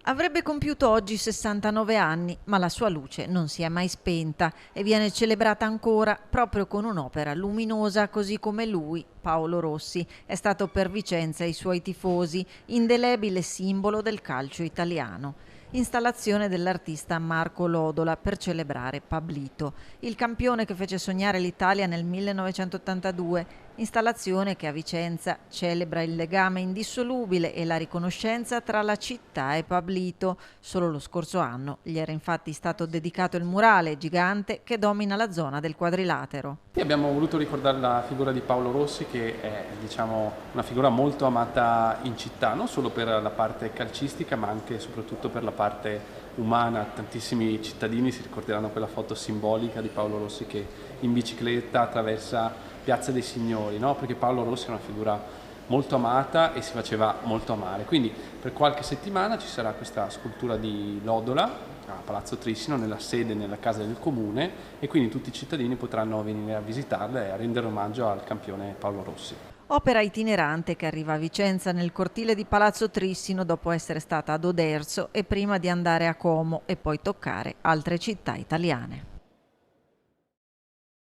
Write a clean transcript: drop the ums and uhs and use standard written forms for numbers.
Avrebbe compiuto oggi 69 anni, ma la sua luce non si è mai spenta e viene celebrata ancora proprio con un'opera luminosa, così come lui, Paolo Rossi, è stato per Vicenza e i suoi tifosi, indelebile simbolo del calcio italiano. Installazione dell'artista Marco Lodola per celebrare Pablito, il campione che fece sognare l'Italia nel 1982, installazione che a Vicenza celebra il legame indissolubile e la riconoscenza tra la città e Pablito. Solo lo scorso anno gli era infatti stato dedicato il murale gigante che domina la zona del quadrilatero. E abbiamo voluto ricordare la figura di Paolo Rossi, che è una figura molto amata in città, non solo per la parte calcistica ma anche e soprattutto per la parte umana. Tantissimi cittadini si ricorderanno quella foto simbolica di Paolo Rossi che in bicicletta attraversa Piazza dei Signori, no? Perché Paolo Rossi è una figura molto amata e si faceva molto amare. Quindi per qualche settimana ci sarà questa scultura di Lodola a Palazzo Trissino, nella sede, nella casa del comune, e quindi tutti i cittadini potranno venire a visitarla e a rendere omaggio al campione Paolo Rossi. Opera itinerante che arriva a Vicenza nel cortile di Palazzo Trissino dopo essere stata ad Oderzo e prima di andare a Como e poi toccare altre città italiane.